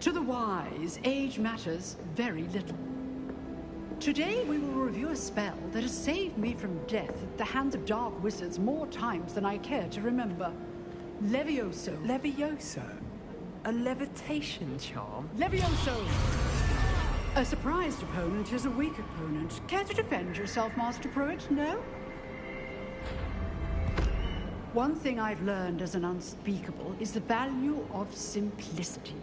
To the wise, age matters very little. Today we will review a spell that has saved me from death at the hands of dark wizards more times than I care to remember. Levioso. Levioso? A levitation charm? Levioso! A surprised opponent is a weak opponent. Care to defend yourself, Master Pruitt? No? One thing I've learned as an unspeakable is the value of simplicity,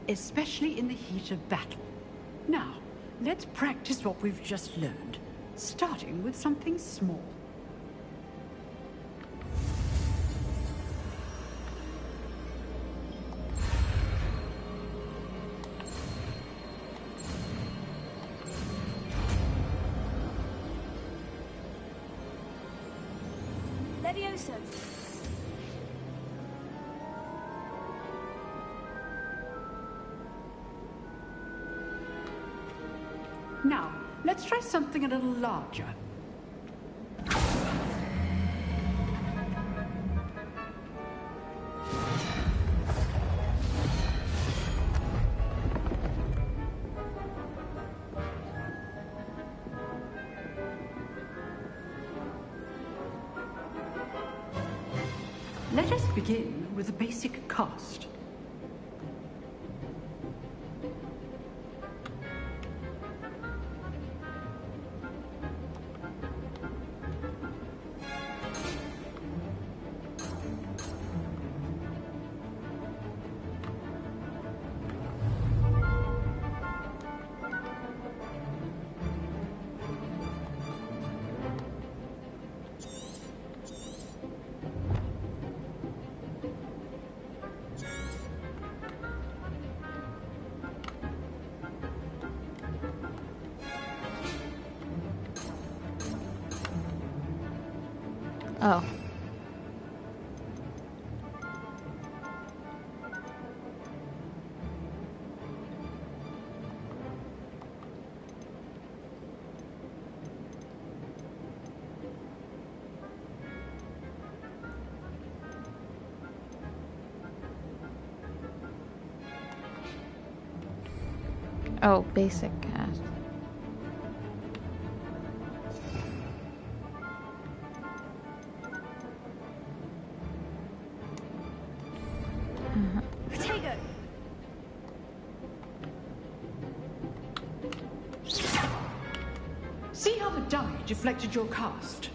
especially in the heat of battle. Now, let's practice what we've just learned, starting with something small. Levioso. Now, let's try something a little larger. Let us begin with a basic cast. Oh. Oh, basic cast. Potato. See how the die deflected your cast?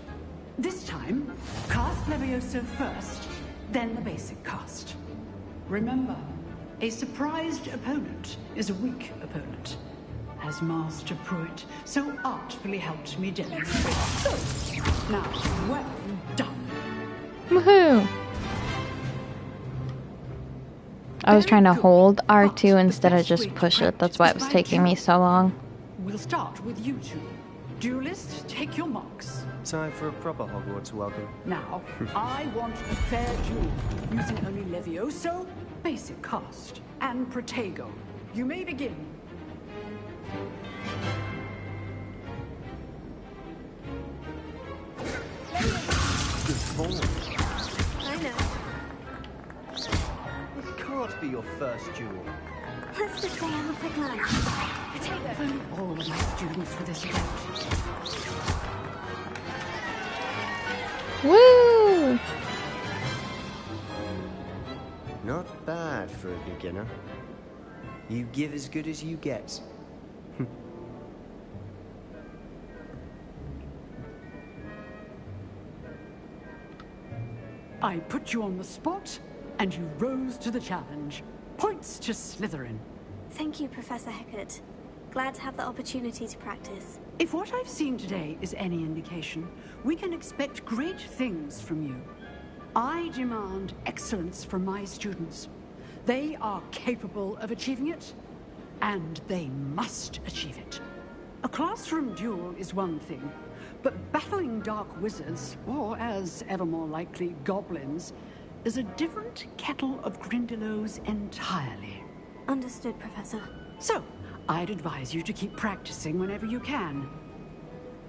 This time, cast Levioso first, then the basic cast. Remember, a surprised opponent is a weak opponent, as Master Pruitt so artfully helped me demonstrate. So, now, well done. Woohoo! I was trying to hold R2 instead of just push it. That's why it was taking me so long. We'll start with you two. Duelists, take your marks. Time for a proper Hogwarts welcome. Now, I want a fair duel, using only Levioso, basic cast, and Protego. You may begin. Good form. I know. This can't be your first duel. Let's just say I'm a quick learner. Potato. If only all of my students were this adept. Woo! Not bad for a beginner. You give as good as you get. I put you on the spot, and you rose to the challenge. Points to Slytherin. Thank you, Professor Hecat. Glad to have the opportunity to practice. If what I've seen today is any indication, we can expect great things from you. I demand excellence from my students. They are capable of achieving it, and they must achieve it. A classroom duel is one thing, but battling dark wizards, or as ever more likely, goblins, is a different kettle of Grindylows entirely. Understood, Professor. So, I'd advise you to keep practicing whenever you can.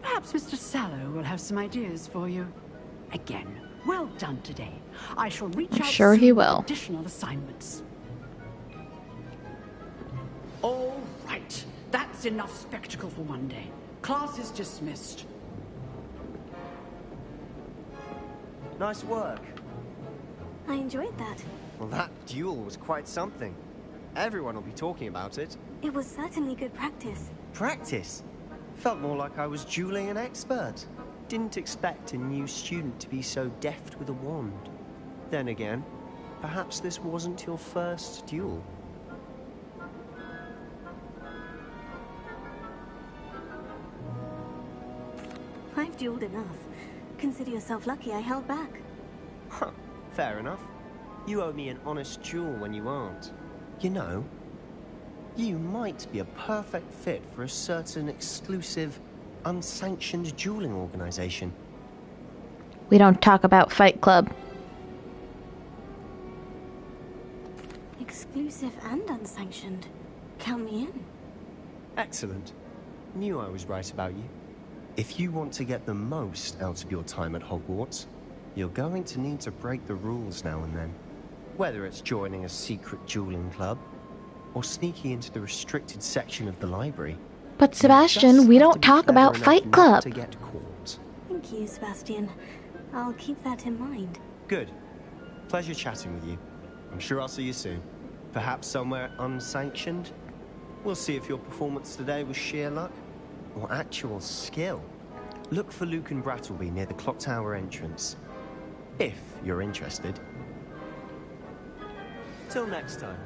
Perhaps Mr. Sallow will have some ideas for you. Again, well done today. I shall reach out Sure soon he with will. additional assignments. That's enough spectacle for one day. Class is dismissed. Nice work. I enjoyed that. Well, that duel was quite something. Everyone will be talking about it. It was certainly good practice. Practice? Felt more like I was dueling an expert. Didn't expect a new student to be so deft with a wand. Then again, perhaps this wasn't your first duel. I've dueled enough. Consider yourself lucky I held back. Huh, fair enough. You owe me an honest duel when you aren't. You know, you might be a perfect fit for a certain exclusive, unsanctioned dueling organization. We don't talk about Fight Club. Exclusive and unsanctioned. Count me in. Excellent. Knew I was right about you. If you want to get the most out of your time at Hogwarts, you're going to need to break the rules now and then. Whether it's joining a secret dueling club, or sneaking into the restricted section of the library. But Sebastian, we don't talk about Fight Club. To get caught. Thank you, Sebastian. I'll keep that in mind. Good. Pleasure chatting with you. I'm sure I'll see you soon. Perhaps somewhere unsanctioned? We'll see if your performance today was sheer luck or actual skill. Look for Luke and Brattleby near the clock tower entrance. If you're interested. Till next time.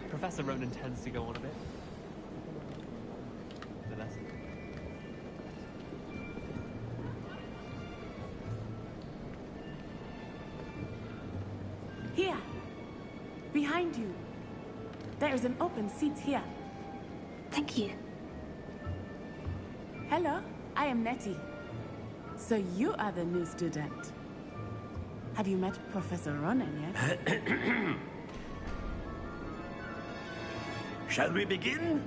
Professor Ronan tends to go on a bit. The lesson. Here! Behind you! There is an open seat here. Thank you. Hello, I am Nettie. So you are the new student. Have you met Professor Ronan yet? Shall we begin?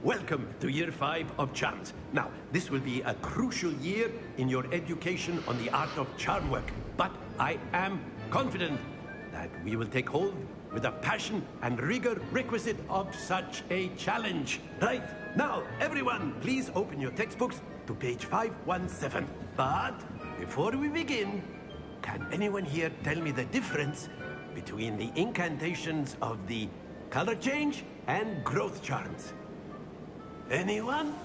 Welcome to Year 5 of Charms. Now, this will be a crucial year in your education on the art of charm work. But I am confident that we will take hold with the passion and rigor requisite of such a challenge. Right, now, everyone, please open your textbooks to page 517. But before we begin, can anyone here tell me the difference between the incantations of the color change and growth charms? Anyone?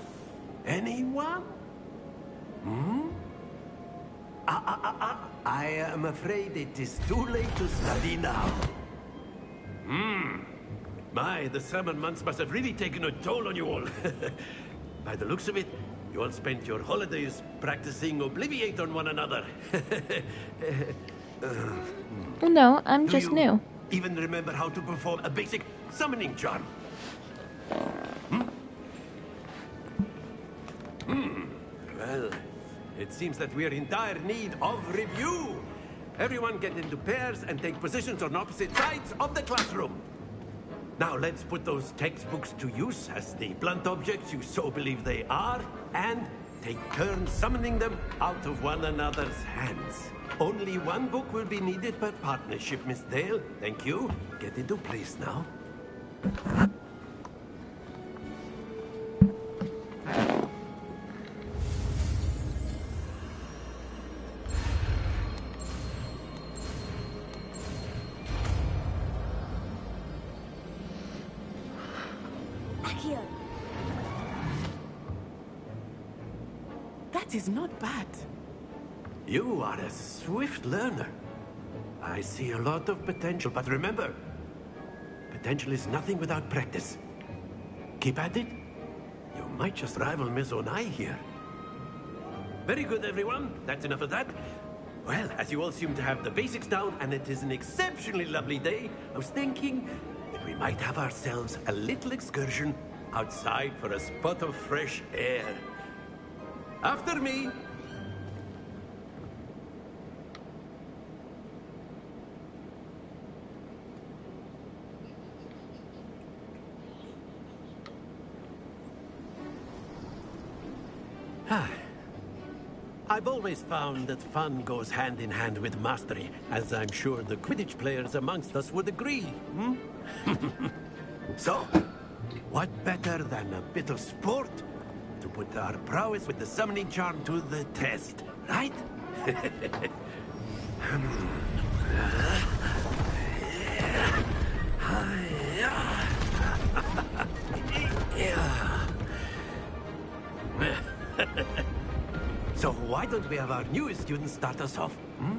Anyone? I am afraid it is too late to study now. My, the summer months must have really taken a toll on you all. By the looks of it, you all spent your holidays practicing Obliviate on one another. No, I'm just new. Even remember how to perform a basic summoning charm? Well, it seems that we are in dire need of review. Everyone get into pairs and take positions on opposite sides of the classroom. Now let's put those textbooks to use as the blunt objects you so believe they are, and take turns summoning them out of one another's hands. Only one book will be needed per partnership, Miss Dale. Thank you. Get into place now. Accio. That is not bad. You are a swift learner. I see a lot of potential, but remember, potential is nothing without practice. Keep at it. You might just rival Miss Onai here. Very good, everyone. That's enough of that. Well, as you all seem to have the basics down, and it is an exceptionally lovely day, I was thinking that we might have ourselves a little excursion outside for a spot of fresh air. After me. I've always found that fun goes hand in hand with mastery, as I'm sure the Quidditch players amongst us would agree, hmm? So, what better than a bit of sport to put our prowess with the summoning charm to the test, right? So why don't we have our newest student start us off? Hmm?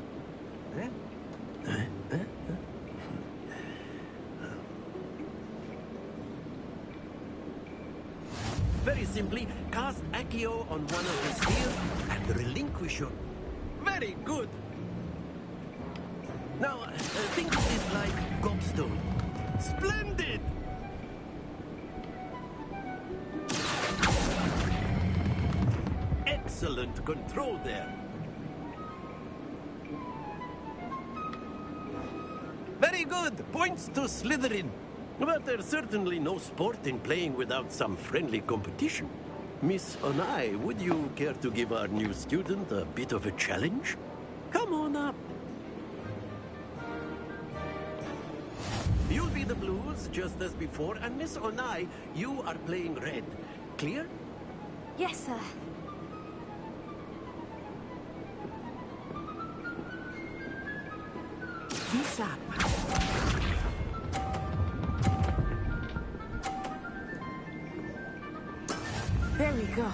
Very simply, cast Accio on one of the spheres and relinquish your... Very good! Now, think of this like gobstone. Splendid! Excellent control there. Very good. Points to Slytherin. But there's certainly no sport in playing without some friendly competition. Miss Onai, would you care to give our new student a bit of a challenge? Come on up. You'll be the blues, just as before, and Miss Onai, you are playing red. Clear? Yes, sir. Be sharp. There we go.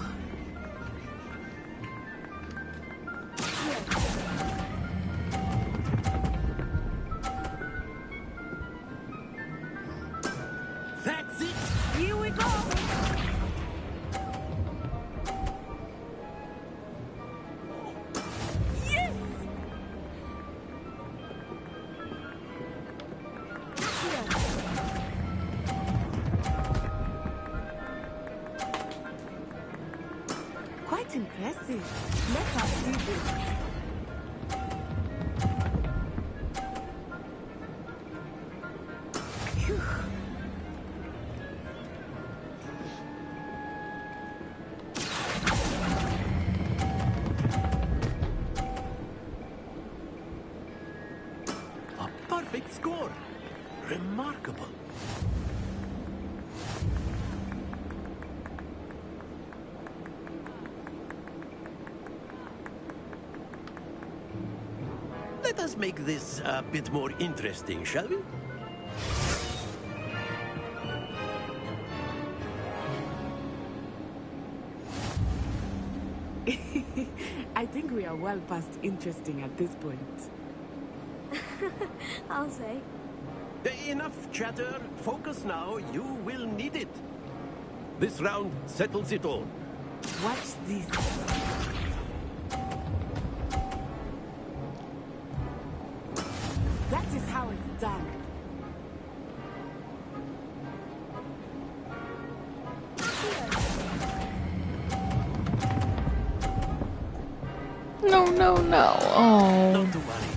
That's it! Here we go! Yes! Quite impressive. Let us do this. Phew. A perfect score. Remarkable. Let us make this a bit more interesting, shall we? I think we are well past interesting at this point. I'll say. Enough chatter. Focus now. You will need it. This round settles it all. Watch this. That is how it's done. No, no, no. Oh. Not to worry.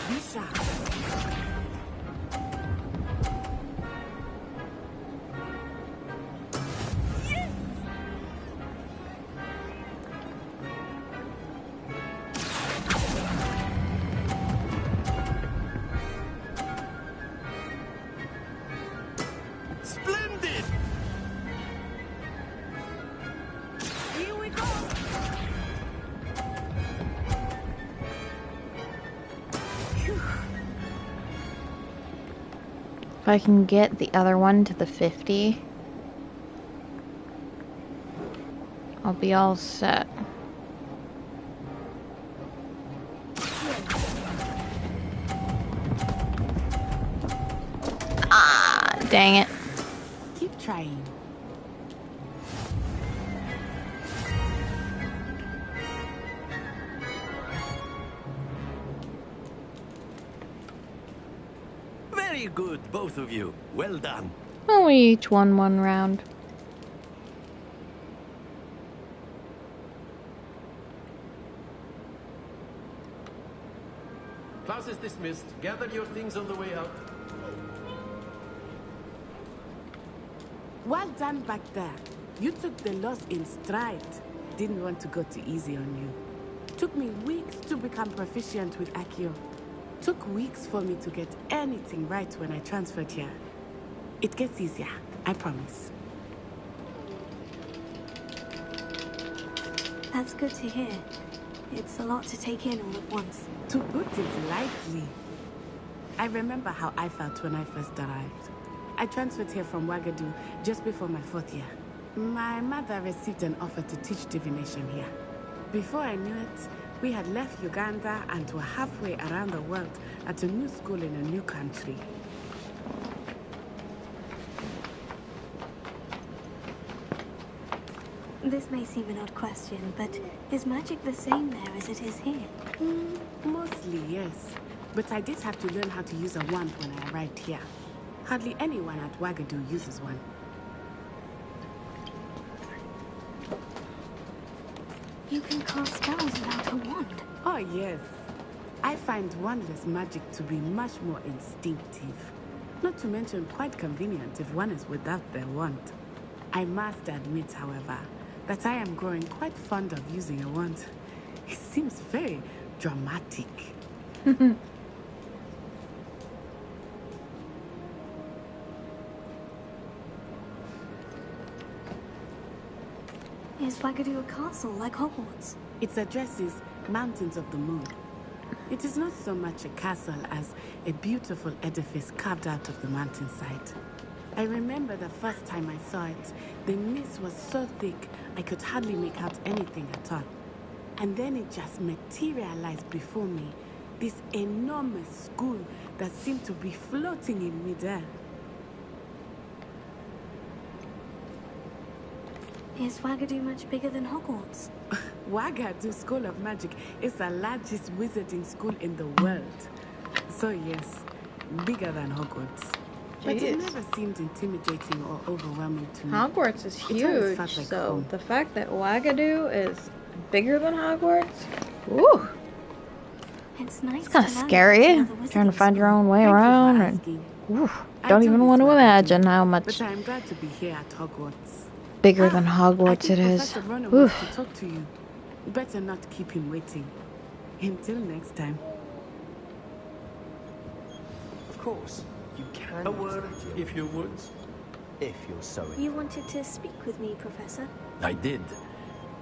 Be sharp. Splendid! Here we go. I can get the other one to the 50, I'll be all set. Ah, dang it. Keep trying. Very good, both of you. Well done. Well, we each won one round. Class is dismissed. Gather your things on the way out. Well done back there. You took the loss in stride. Didn't want to go too easy on you. Took me weeks to become proficient with Accio. Took weeks for me to get anything right when I transferred here. It gets easier, I promise. That's good to hear. It's a lot to take in all at once. To put it lightly, I remember how I felt when I first arrived. I transferred here from Ouagadougou just before my 4th year. My mother received an offer to teach divination here. Before I knew it, we had left Uganda and were halfway around the world at a new school in a new country. This may seem an odd question, but is magic the same there as it is here? Mostly, yes. But I did have to learn how to use a wand when I arrived here. Hardly anyone at Ouagadougou uses one. You can cast spells without a wand. Oh, yes. I find wandless magic to be much more instinctive. Not to mention quite convenient if one is without their wand. I must admit, however, that I am growing quite fond of using a wand. It seems very dramatic. Is Ouagadougou a castle like Hogwarts? Its address is Mountains of the Moon. It is not so much a castle as a beautiful edifice carved out of the mountainside. I remember the first time I saw it, the mist was so thick I could hardly make out anything at all. And then it just materialized before me, this enormous school that seemed to be floating in midair. Is Ouagadougou much bigger than Hogwarts? Ouagadougou School of Magic is the largest wizarding school in the world. So yes, bigger than Hogwarts. But it never seemed intimidating or overwhelming to me. Hogwarts is It always huge, felt like so home. the fact that Ouagadougou is bigger than Hogwarts, ooh, It's nice it's kind of to learn scary. about another Trying to wizarding find your school. own way Thank you for around, and asking. oof, I don't do even miss want to Ouagadougou, imagine how much But I'm glad to be here at Hogwarts. bigger than I Hogwarts think it is. Professor Ronan wants Oof. to talk to you. Better not keep him waiting. Until next time. Of course, you can. A word, if you would. If you're so inclined. You wanted to speak with me, Professor? I did.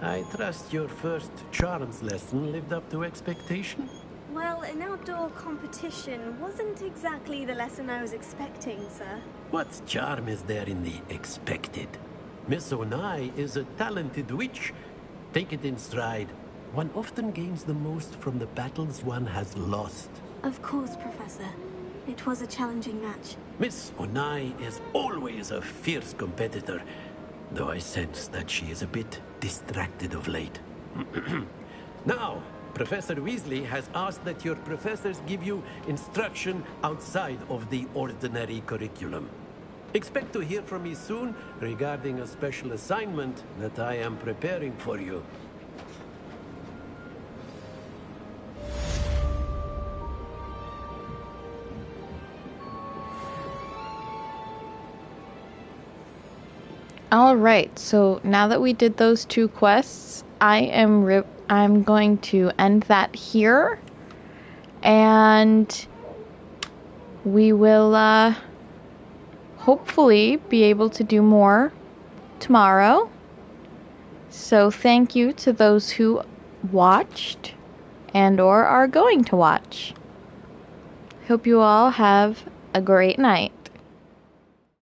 I trust your first charms lesson lived up to expectation. Well, an outdoor competition wasn't exactly the lesson I was expecting, sir. What charm is there in the expected? Miss Onai is a talented witch. Take it in stride. One often gains the most from the battles one has lost. Of course, Professor. It was a challenging match. Miss Onai is always a fierce competitor, though I sense that she is a bit distracted of late. Now, Professor Weasley has asked that your professors give you instruction outside of the ordinary curriculum. Expect to hear from me soon regarding a special assignment that I am preparing for you. Alright, so now that we did those two quests, I'm going to end that here, and we will hopefully be able to do more tomorrow. So thank you to those who watched and or are going to watch. Hope you all have a great night.